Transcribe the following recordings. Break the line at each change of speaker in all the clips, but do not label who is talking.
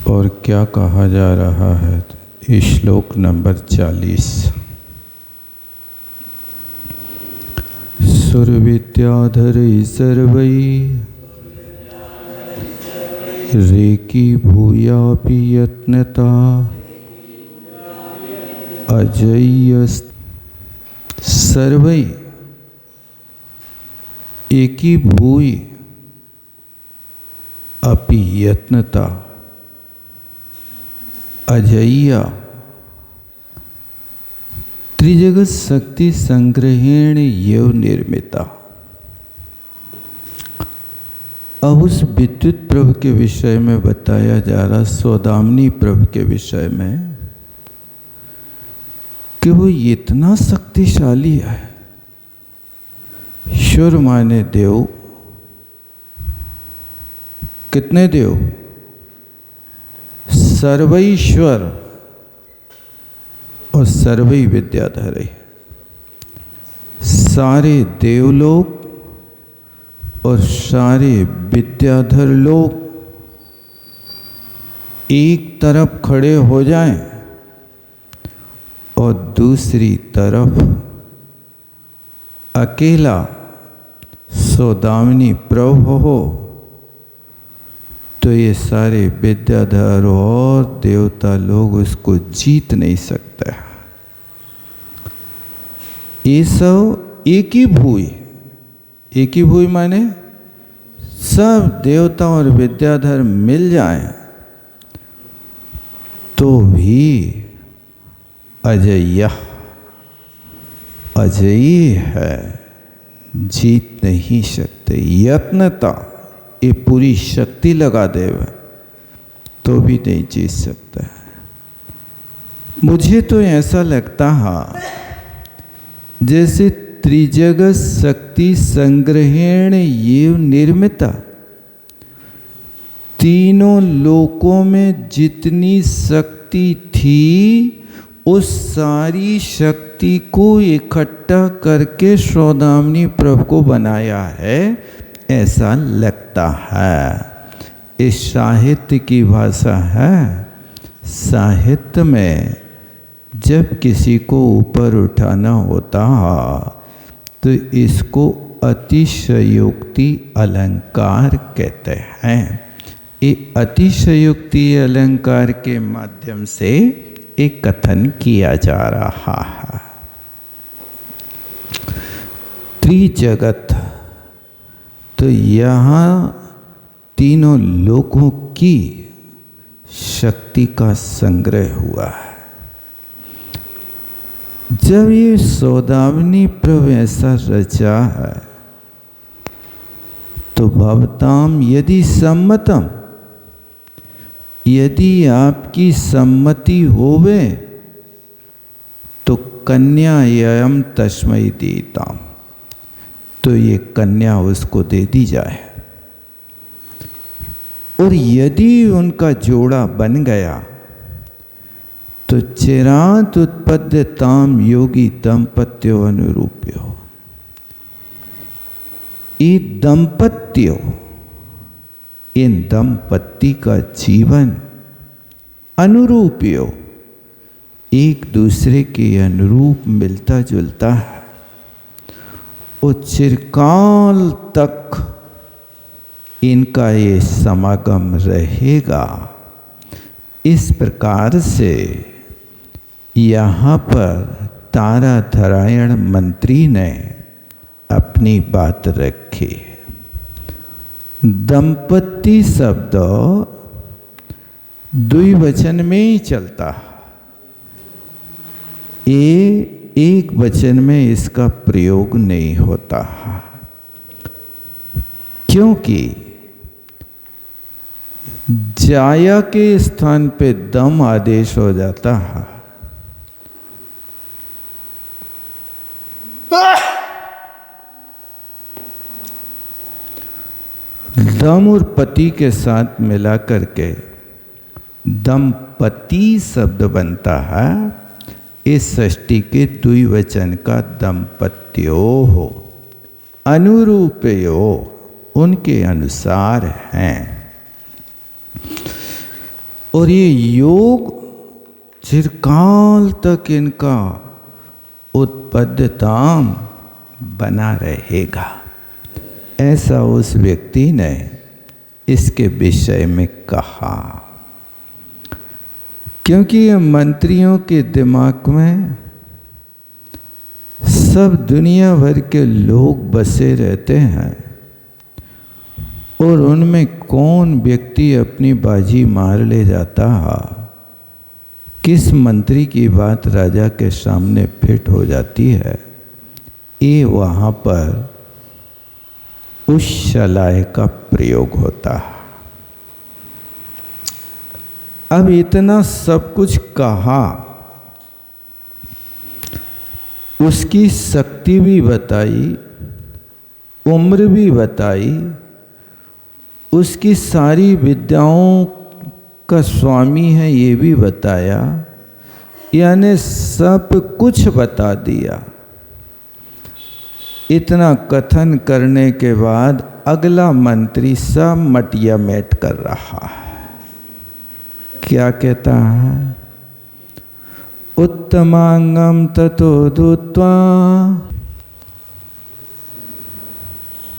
और क्या कहा जा रहा है। श्लोक नंबर 40। सुरविद्याधर सर्वै रेकी भूयापि यत्नता अजय्य सर्वै एकी भूय अपि यत्नता अजय्या त्रिजगत शक्ति संग्रहेण यव निर्मिता। अब उस विद्युत प्रभु के विषय में बताया जा रहा, सौदामिनी प्रभु के विषय में, कि वो इतना शक्तिशाली है। शुर माने देव, कितने देव? सर्वैश्वर और सर्वै विद्याधर। सारे देवलोक और सारे विद्याधर लोग एक तरफ खड़े हो जाएं और दूसरी तरफ अकेला सौदामिनी प्रभु हो, तो ये सारे विद्याधर और देवता लोग उसको जीत नहीं सकते। ये सब एक ही भूय, एक ही भूय माने सब देवता और विद्याधर मिल जाएं तो भी अजय्य अजयी है, जीत नहीं सकते। यत्नता, ये पूरी शक्ति लगा दे तो भी नहीं जीत सकता। मुझे तो ऐसा लगता है जैसे त्रिजगत शक्ति संग्रहेण येव निर्मिता। तीनों लोकों में जितनी शक्ति थी उस सारी शक्ति को इकट्ठा करके सौदामिनी प्रभु को बनाया है, ऐसा लगता है। इस साहित्य की भाषा है। साहित्य में जब किसी को ऊपर उठाना होता तो इसको अतिशयोक्ति अलंकार कहते हैं। ये अतिशयोक्ति अलंकार के माध्यम से एक कथन किया जा रहा है। त्रिजगत, तो यहाँ तीनों लोगों की शक्ति का संग्रह हुआ है। जब ये सौदामिनी प्रभु ऐसा रचा है तो भवताम यदि सम्मतम, यदि आपकी सम्मति होवे तो कन्या यम तस्मै देताम, तो ये कन्या उसको दे दी जाए। और यदि उनका जोड़ा बन गया तो चिरात उत्पद्यताम योगी दंपत्यो अनुरूप्यो। ये दंपत्यो, इन दंपत्ति का जीवन अनुरूप्यो, एक दूसरे के अनुरूप मिलता जुलता है और चिरकाल तक इनका ये समागम रहेगा। इस प्रकार से यहाँ पर ताराधरायण मंत्री ने अपनी बात रखी। दंपत्ति शब्द द्विवचन में ही चलता है, ये एक वचन में इसका प्रयोग नहीं होता, क्योंकि जाया के स्थान पे दम आदेश हो जाता है। दम और पति के साथ मिला करके दंपति शब्द बनता है। इस षष्ठी के द्विवचन का दंपत्यो हो, अनुरूपयो, उनके अनुसार हैं। और ये योग चिरकाल तक इनका उत्पद्यताम बना रहेगा, ऐसा उस व्यक्ति ने इसके विषय में कहा। क्योंकि ये मंत्रियों के दिमाग में सब दुनिया भर के लोग बसे रहते हैं और उनमें कौन व्यक्ति अपनी बाजी मार ले जाता है, किस मंत्री की बात राजा के सामने फिट हो जाती है, ये वहाँ पर उस शलाय का प्रयोग होता है। अब इतना सब कुछ कहा, उसकी शक्ति भी बताई, उम्र भी बताई, उसकी सारी विद्याओं का स्वामी है ये भी बताया, यानी सब कुछ बता दिया। इतना कथन करने के बाद अगला मंत्री सब मटिया मेट कर रहा है। क्या कहता है? उत्तमांगम ततो दूत्वा।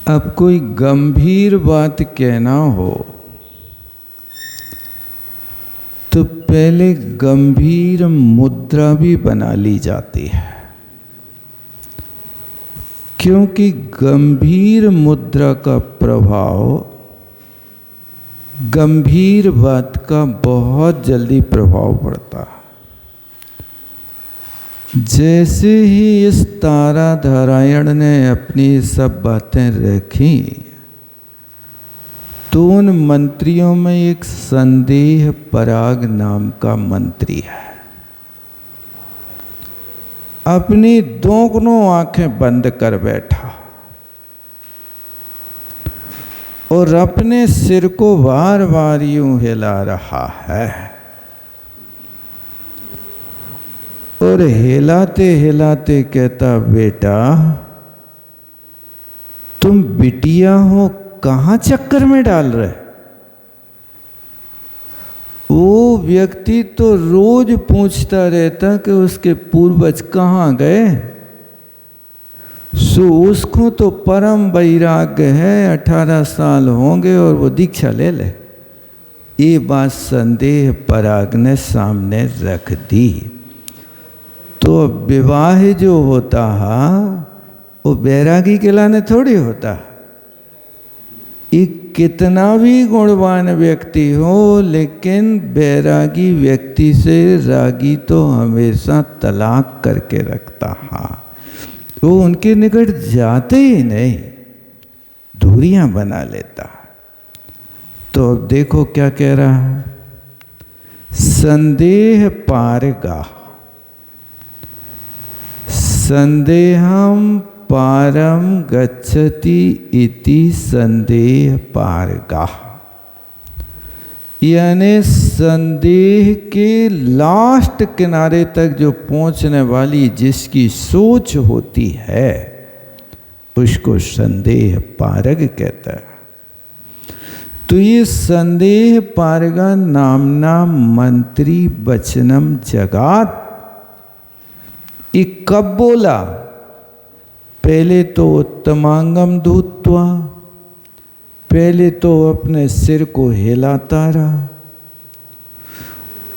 अब कोई गंभीर बात कहना हो तो पहले गंभीर मुद्रा भी बना ली जाती है, क्योंकि गंभीर मुद्रा का प्रभाव गंभीर बात का बहुत जल्दी प्रभाव पड़ता है। जैसे ही इस तारा नारायण ने अपनी सब बातें रखी तो उन मंत्रियों में एक संदेह पराग नाम का मंत्री है। अपनी दोनों आंखें बंद कर बैठा और अपने सिर को बार बार यूं हिला रहा है और हिलाते हिलाते कहता, बेटा तुम बिटिया हो, कहाँ चक्कर में डाल रहे? वो व्यक्ति तो रोज पूछता रहता कि उसके पूर्वज कहाँ गए। सो उसको तो परम वैराग्य है, 18 साल होंगे और वो दीक्षा ले ले। ये बात संदेह पराग ने सामने रख दी। तो विवाह जो होता है वो बैरागी के लाने थोड़ी होता। ये कितना भी गुणवान व्यक्ति हो, लेकिन बैरागी व्यक्ति से रागी तो हमेशा तलाक करके रखता है। वो उनके निकट जाते ही नहीं, दूरियां बना लेता। तो अब देखो क्या कह रहा है, संदेह पारगा, संदेहम पारम गच्छति इति संदेह पारगा, यानी संदेह के लास्ट किनारे तक जो पहुंचने वाली जिसकी सोच होती है उसको संदेह पारग कहता है। तो ये संदेह पारगा नामना मंत्री वचनम जगात, ये कब बोला? पहले तो उत्तमांगम धूत्वा, पहले तो अपने सिर को हिलाता रहा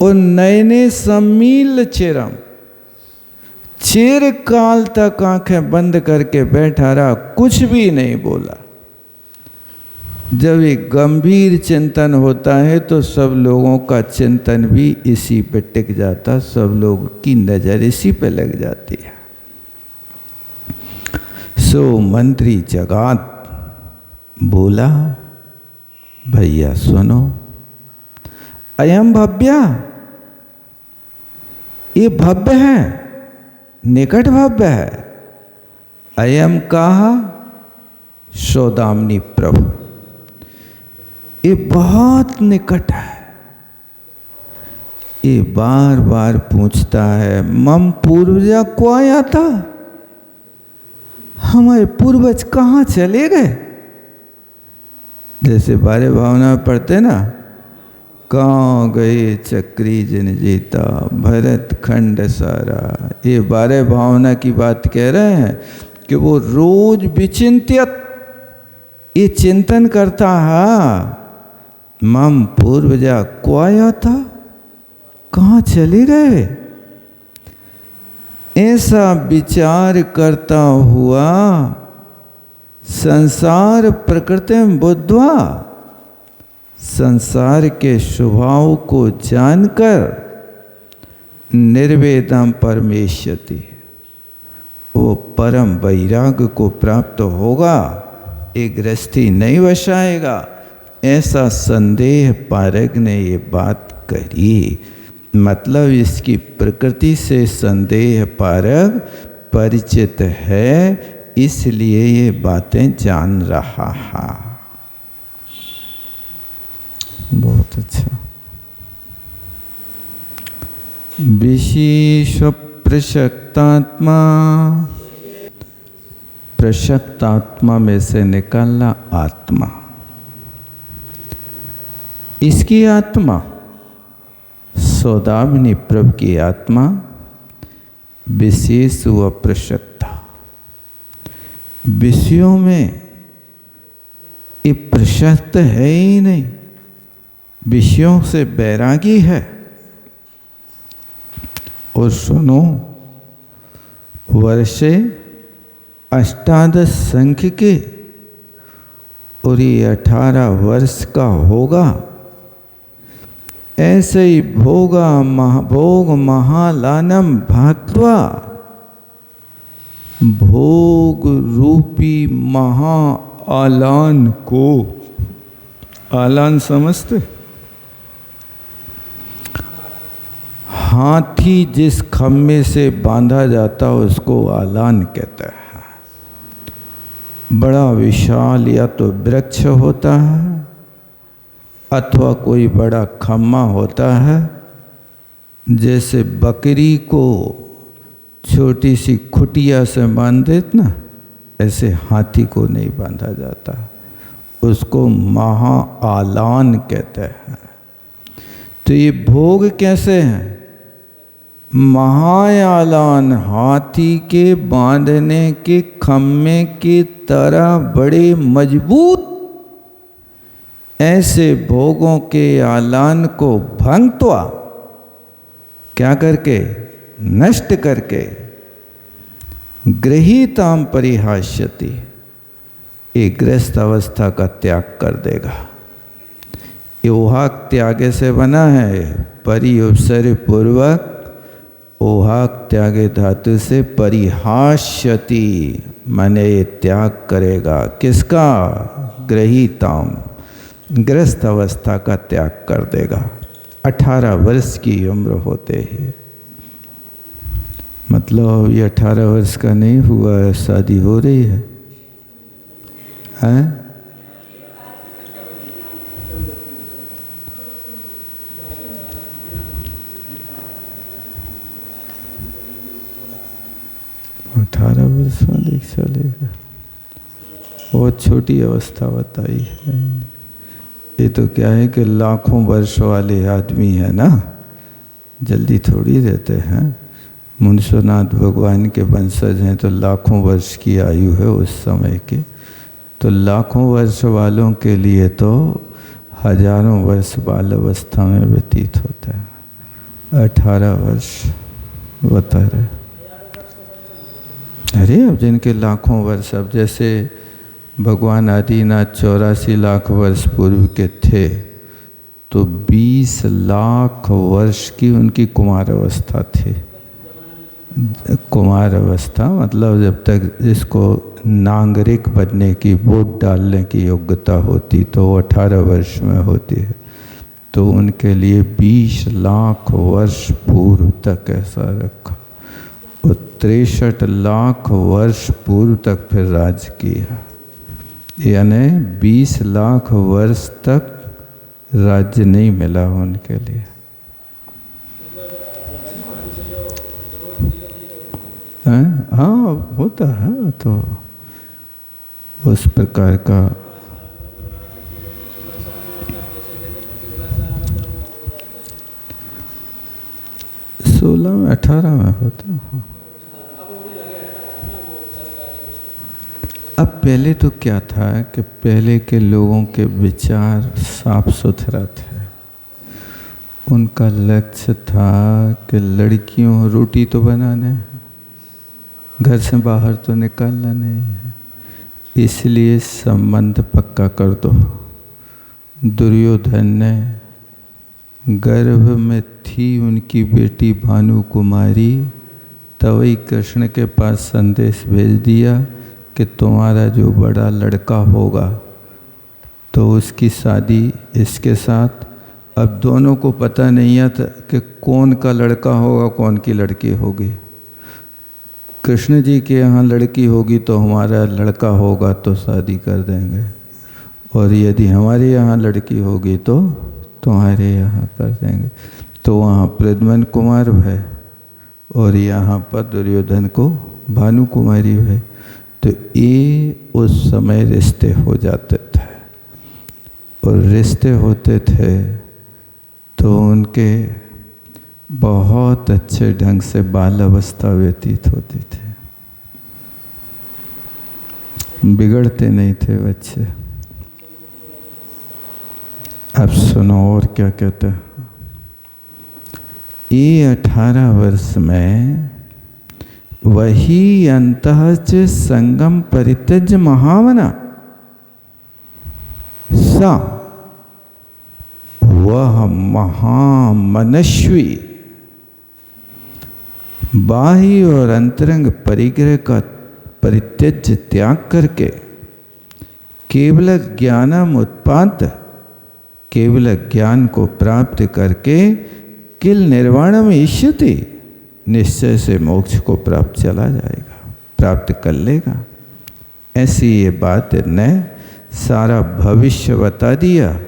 और नयने सम्मील चिरम, चिर काल तक आंखें बंद करके बैठा रहा, कुछ भी नहीं बोला। जब एक गंभीर चिंतन होता है तो सब लोगों का चिंतन भी इसी पे टिक जाता, सब लोग की नजर इसी पे लग जाती है। सो मंत्री जगात बोला, भैया सुनो, अयम भव्या, ये भव्य है, निकट भव्य है। अयम कहा सौदामिनी प्रभु, ये बहुत निकट है। ये बार बार पूछता है, मम पूर्वजा को आया था, हमारे पूर्वज कहाँ चले गए? जैसे बारे भावना में पढ़ते ना, कहाँ गए चक्री जिन जीता भरत खंड सारा। ये 12 भावना की बात कह रहे हैं कि वो रोज विचिंतित ये चिंतन करता है, मम पूर्वजा को आया था, कहाँ चले गए। ऐसा विचार करता हुआ संसार प्रकृति बुद्ध्वा, संसार के स्वभाव को जानकर निर्वेदम परमेष्यति, वो परम वैराग्य को प्राप्त होगा, एक गृहस्थी नहीं बसाएगा। ऐसा संदेह पारग ने ये बात कही। मतलब इसकी प्रकृति से संदेह पारग परिचित है, इसलिए ये बातें जान रहा है। बहुत अच्छा। विशेष प्रशक्तात्मा, प्रशक्तात्मा में से निकालना आत्मा। इसकी आत्मा सौदामिनी प्रभु की आत्मा विशेष व प्रशक्ता, विषयों में ये प्रशक्त है ही नहीं, विषयों से बैरागी है। और सुनो, वर्षे 18 संख्य के और ये 18 वर्ष का होगा। ऐसे ही भोग महालानम भात्वा, भोग रूपी महा आलान को, आलान समझते, हाथी जिस खम्भे से बांधा जाता उसको आलान कहते हैं। बड़ा विशाल या तो वृक्ष होता है अथवा कोई बड़ा खम्मा होता है। जैसे बकरी को छोटी सी खुटिया से बांध देते ना, ऐसे हाथी को नहीं बांधा जाता, उसको महा आलान कहते हैं। तो ये भोग कैसे हैं? महायालान, हाथी के बांधने के खम्मे की तरह बड़े मजबूत। ऐसे भोगों के आलान को भंगत्वा, क्या करके, नष्ट करके, गृहीताम परिहास्यति, एक गृहस्थ अवस्था का त्याग कर देगा। ये ओहाक त्यागे से बना है, परि उपसर्ग पूर्वक ओहाक त्यागे धातु से परिहास्यति, माने ये त्याग करेगा। किसका? गृहीताम, गृहस्थ अवस्था का त्याग कर देगा 18 वर्ष की उम्र होते ही। मतलब ये 18 वर्ष का नहीं हुआ है, शादी हो रही है, हैं? 18 वर्ष में दीक्षा लेगा, बहुत छोटी अवस्था बताई है। ये तो क्या है कि लाखों वर्ष वाले आदमी है ना, जल्दी थोड़ी रहते हैं। मुंसोनाथ भगवान के वंशज हैं तो लाखों वर्ष की आयु है उस समय की। तो लाखों वर्ष वालों के लिए तो हजारों वर्ष बाल अवस्था में व्यतीत होता है। 18 वर्ष बता रहे। अरे अब जिनके लाखों वर्ष, अब जैसे भगवान आदिनाथ 84 लाख वर्ष पूर्व के थे, तो 20 लाख वर्ष की उनकी कुमार अवस्था थी। कुमार अवस्था मतलब जब तक जिसको नागरिक बनने की, वोट डालने की योग्यता होती तो वो 18 वर्ष में होती है। तो उनके लिए 20 लाख वर्ष पूर्व तक ऐसा रखा, और 63 लाख वर्ष पूर्व तक फिर राज किया। यानी 20 लाख वर्ष तक राज्य नहीं मिला उनके लिए। हाँ होता है तो उस प्रकार का। 16 में 18 में होता। अब पहले तो क्या था कि पहले के लोगों के विचार साफ सुथरा थे। उनका लक्ष्य था कि लड़कियों रोटी तो बनाने, घर से बाहर तो निकालना नहीं है, इसलिए संबंध पक्का कर दो। दुर्योधन ने गर्भ में थी उनकी बेटी भानु कुमारी, तभी कृष्ण के पास संदेश भेज दिया कि तुम्हारा जो बड़ा लड़का होगा तो उसकी शादी इसके साथ। अब दोनों को पता नहीं था कि कौन का लड़का होगा कौन की लड़की होगी। कृष्ण जी के यहाँ लड़की होगी तो हमारा लड़का होगा तो शादी कर देंगे, और यदि हमारे यहाँ लड़की होगी तो तुम्हारे यहाँ कर देंगे। तो वहाँ प्रद्युम्न कुमार है और यहाँ पर दुर्योधन को भानु कुमारी है। तो ये उस समय रिश्ते हो जाते थे, और रिश्ते होते थे तो उनके बहुत अच्छे ढंग से बाल अवस्था व्यतीत होती थी, बिगड़ते नहीं थे बच्चे। अब सुनो और क्या कहते हैं। ये 18 वर्ष में वही अंतःच संगम परित्यज महावना सा वह महामनस्वी बाह्य और अंतरंग परिग्रह का परित्यज त्याग करके केवल ज्ञानम उत्पाद, केवल ज्ञान को प्राप्त करके किल निर्वाणम इष्यति, निश्चय से मोक्ष को प्राप्त चला जाएगा, प्राप्त कर लेगा। ऐसी ये बात ने सारा भविष्य बता दिया।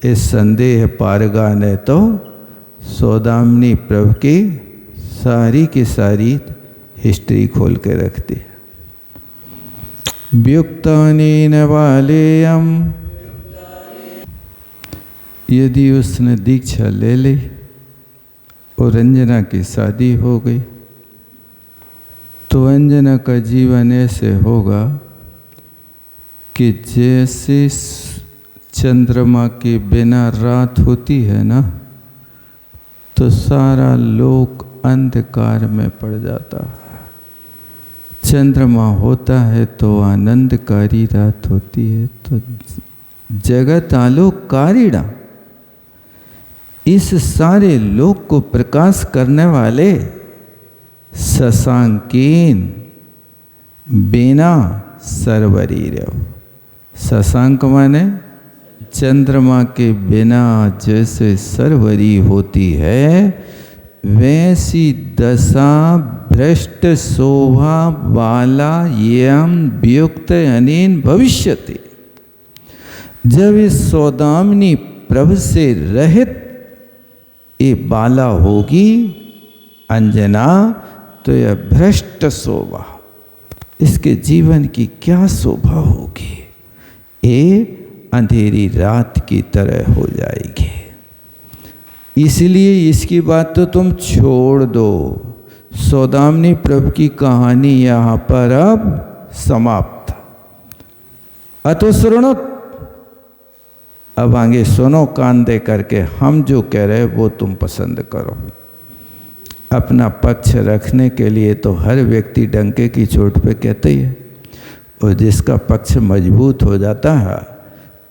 इस संदेह पारगा ने तो सौदामिनी प्रभु की सारी की सारी हिस्ट्री खोल के रख दी। व्युक्तानेन वालेयम, यदि उसने दीक्षा ले ली और अंजना की शादी हो गई तो अंजना का जीवन ऐसे होगा कि जैसे चंद्रमा के बिना रात होती है ना, तो सारा लोक अंधकार में पड़ जाता है। चंद्रमा होता है तो आनंदकारी रात होती है। तो जगत आलोककारिणा, इस सारे लोक को प्रकाश करने वाले शशांकेन बिना सर्वरीर्यव, शशांक माने चंद्रमा के बिना जैसे सर्वरी होती है, वैसी दशा भ्रष्ट शोभा बाला यम व्युक्त अनेन भविष्यति। जब इस सौदामिनी प्रभु से रहित ये बाला होगी अंजना, तो यह भ्रष्ट शोभा, इसके जीवन की क्या शोभा होगी, ये अंधेरी रात की तरह हो जाएगी। इसलिए इसकी बात तो तुम छोड़ दो। सौदामिनी प्रभु की कहानी यहाँ पर अब समाप्त। अतो सुनो, अब आगे सुनो कान दे करके, हम जो कह रहे वो तुम पसंद करो। अपना पक्ष रखने के लिए तो हर व्यक्ति डंके की चोट पे कहते ही है, और जिसका पक्ष मजबूत हो जाता है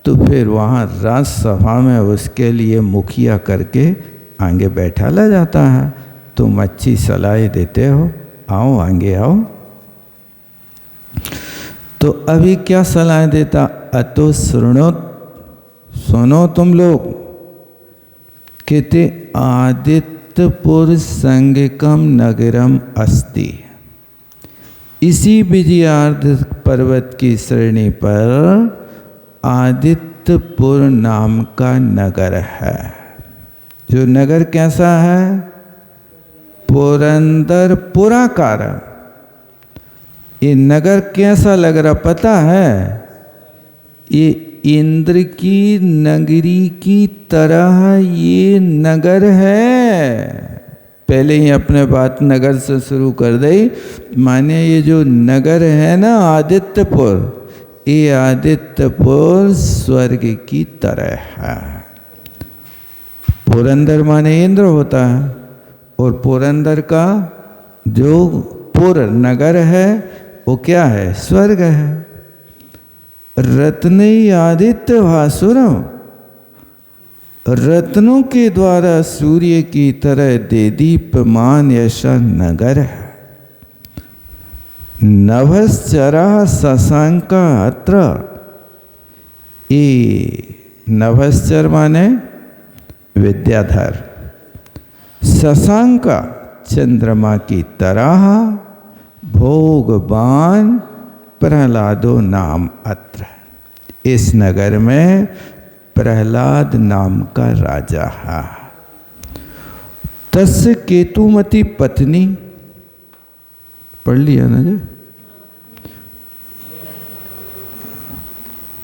तो फिर वहाँ राज्यसभा में उसके लिए मुखिया करके आगे बैठा ला जाता है। तुम अच्छी सलाह देते हो, आओ आगे आओ। तो अभी क्या सलाह देता, अतो सुनो, सुनो तुम लोग, कहते आदित्यपुर संगकम नगरम अस्ति, इसी विजयार्ध पर्वत की श्रेणी पर आदित्यपुर नाम का नगर है। जो नगर कैसा है, पुरंदरपुरा कारण। ये नगर कैसा लग रहा पता है, ये इंद्र की नगरी की तरह ये नगर है। पहले ही अपने बात नगर से शुरू कर दी। माने ये जो नगर है ना आदित्यपुर, ये आदित्यपुर स्वर्ग की तरह है। पुरंदर माने इंद्र होता है, और पुरंदर का जो पुर नगर है वो क्या है? स्वर्ग है। रत्नई आदित्य भासुरम, रत्नों के द्वारा सूर्य की तरह दे दीप्यमान ऐसा नगर है। नभश्चरा शशांका अत्र, ये नभश्चर माने विद्याधर, शशांका चंद्रमा की तरह, भोगवान प्रहलादो नाम अत्र, इस नगर में प्रहलाद नाम का राजा है। तस्य केतुमती पत्नी, पढ़ लिया ना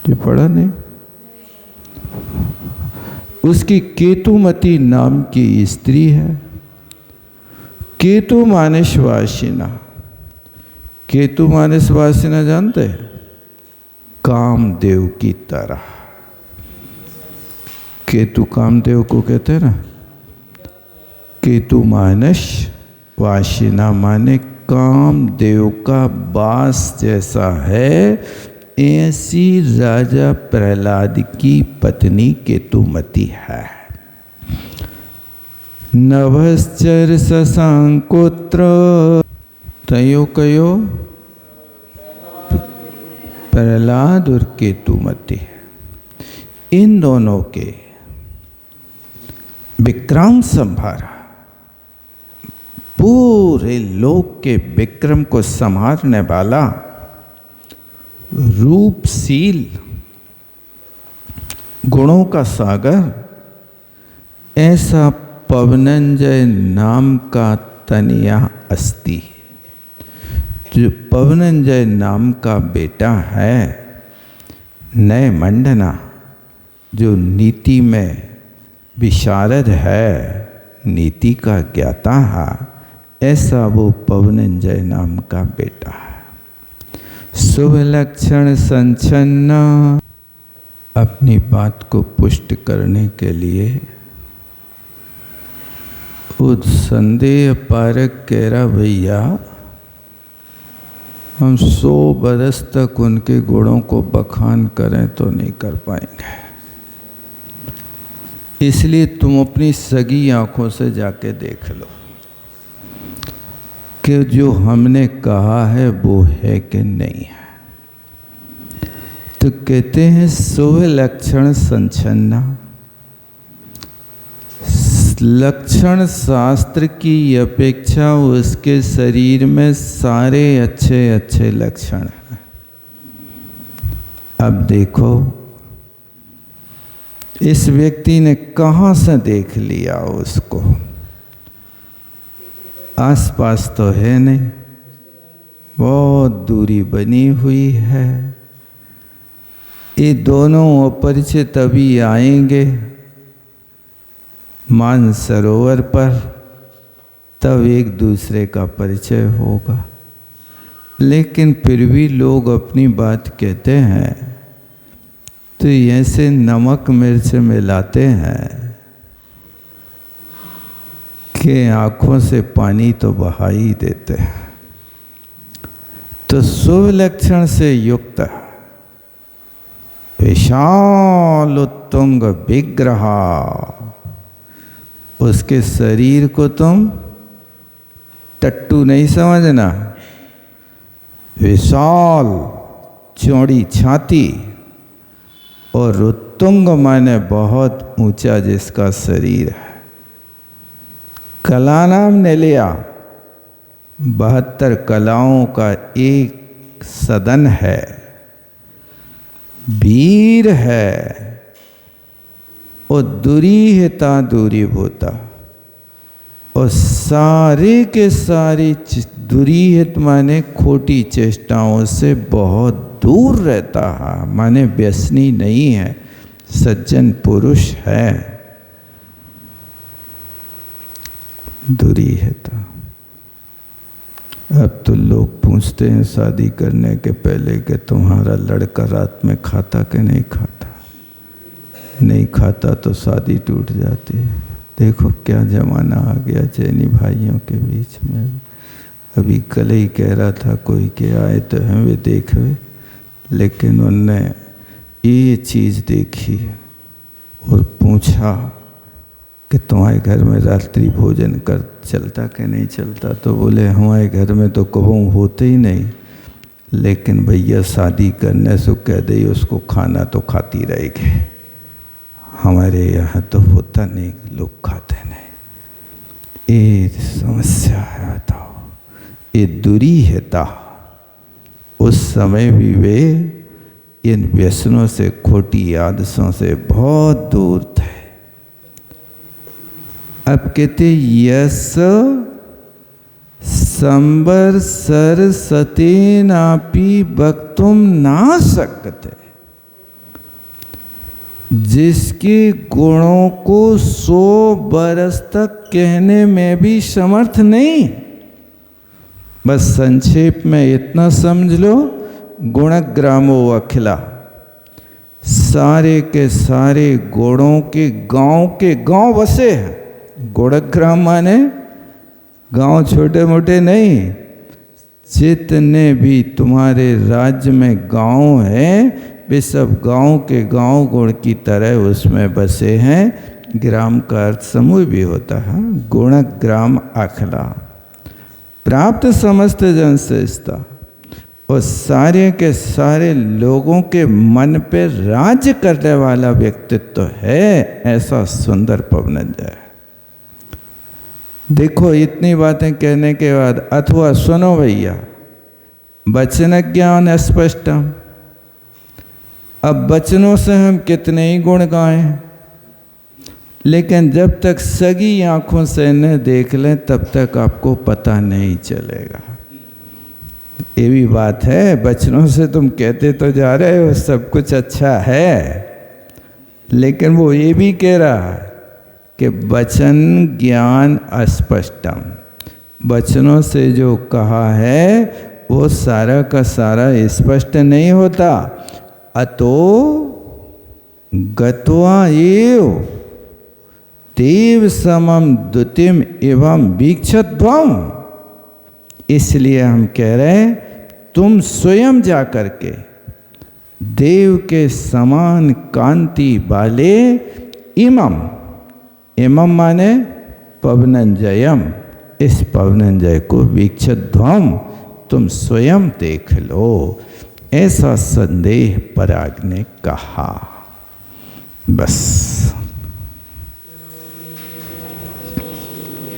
जो पढ़ा नहीं, उसकी केतुमती नाम की स्त्री है। केतु मानसवासिना, केतु मानसवासिना जानते हैं? कामदेव की तरह। केतु कामदेव को कहते हैं ना। केतु मानस वासिना माने कामदेव का वास जैसा है, ऐसी राजा प्रहलाद की पत्नी केतुमती है। नभश्चर शशांकोत्र, तयो कयो प्रहलाद और केतुमती, इन दोनों के विक्रम संभारा, पूरे लोक के विक्रम को संभालने वाला रूपशील गुणों का सागर, ऐसा पवनंजय नाम का तनया अस्ति, जो पवनंजय नाम का बेटा है। नय मंडना, जो नीति में विशारद है, नीति का ज्ञाता है, ऐसा वो पवनंजय नाम का बेटा है। शुभ लक्षण संचन्न, अपनी बात को पुष्ट करने के लिए उद संदेह पारक कह रहा, भैया हम 100 बरस तक उनके गुणों को बखान करें तो नहीं कर पाएंगे, इसलिए तुम अपनी सगी आंखों से जाके देख लो कि जो हमने कहा है वो है कि नहीं है। तो कहते हैं शुभ लक्षण संचन्ना, लक्षण शास्त्र की अपेक्षा उसके शरीर में सारे अच्छे अच्छे लक्षण हैं। अब देखो इस व्यक्ति ने कहाँ से देख लिया उसको? आसपास तो है नहीं, बहुत दूरी बनी हुई है। ये दोनों अपरिचित अभी आएंगे मानसरोवर पर, तब एक दूसरे का परिचय होगा। लेकिन फिर भी लोग अपनी बात कहते हैं तो ऐसे नमक मिर्च मिलाते हैं कि आंखों से पानी तो बहा ही देते हैं। तो शुभ लक्षण से युक्त विशाल उत्तुंग विग्रह, उसके शरीर को तुम टट्टू नहीं समझना। विशाल चौड़ी छाती और उत्तुंग माने बहुत ऊंचा जिसका शरीर है। कलानाम ने लिया, 72 कलाओं का एक सदन है। वीर है और दुरीहता दूरीभूता, और सारे के सारी दुरीहित माने खोटी चेष्टाओं से बहुत दूर रहता है, माने व्यसनी नहीं है, सज्जन पुरुष है। दुरीहता। अब तो लोग पूछते हैं शादी करने के पहले कि तुम्हारा लड़का रात में खाता कि नहीं खाता, नहीं खाता तो शादी टूट जाती है। देखो क्या ज़माना आ गया जैनी भाइयों के बीच में। अभी कल ही कह रहा था कोई के आए तो हैं वे देखवे, लेकिन उनने ये चीज़ देखी और पूछा कि तुम्हारे घर में रात्रि भोजन कर चलता कि नहीं चलता, तो बोले हमारे घर में तो कभी होते ही नहीं, लेकिन भैया शादी करने से कह दे उसको खाना तो खाती रहेगी, हमारे यहाँ तो होता नहीं, लोग खाते नहीं। ये समस्या है, बताओ। ये दुरीहता। उस समय भी वे इन व्यसनों से, खोटी आदतों से बहुत दूर थे। अब कहते यस संबर सर सतेनापि वक्तुम ना सकते, जिसके गुणों को 100 बरस तक कहने में भी समर्थ नहीं। बस संक्षेप में इतना समझ लो, गुणग्रामो अखिला, सारे के सारे गुणों के गांव बसे हैं। गुणग्राम माने गांव छोटे मोटे नहीं, जितने भी तुम्हारे राज्य में गांव हैं वे सब गांव के गांव गुण की तरह उसमें बसे हैं। ग्राम का अर्थ समूह भी होता है। गुण ग्राम आखला प्राप्त समस्त जन श्रेष्ठता, और सारे के सारे लोगों के मन पे राज्य करने वाला व्यक्तित्व है ऐसा सुंदर पवनंजय। देखो इतनी बातें कहने के बाद अथवा सुनो भैया, वचन ज्ञान स्पष्टम। अब वचनों से हम कितने ही गुण गाएं, लेकिन जब तक सगी आंखों से न देख लें तब तक आपको पता नहीं चलेगा। ये भी बात है, वचनों से तुम कहते तो जा रहे हो सब कुछ अच्छा है, लेकिन वो ये भी कह रहा है कि वचन ज्ञान अस्पष्टम, वचनों से जो कहा है वो सारा का सारा स्पष्ट नहीं होता। अतो गत्वा एव देव समम द्युतिम एवं वीक्षध्वम। इसलिए हम कह रहे हैं तुम स्वयं जा करके देव के समान कांति वाले इमम, इमम माने पवनंजयम, इस पवनंजय को वीक्षध्वम तुम स्वयं देख लो, ऐसा संदेह पराग ने कहा। बस।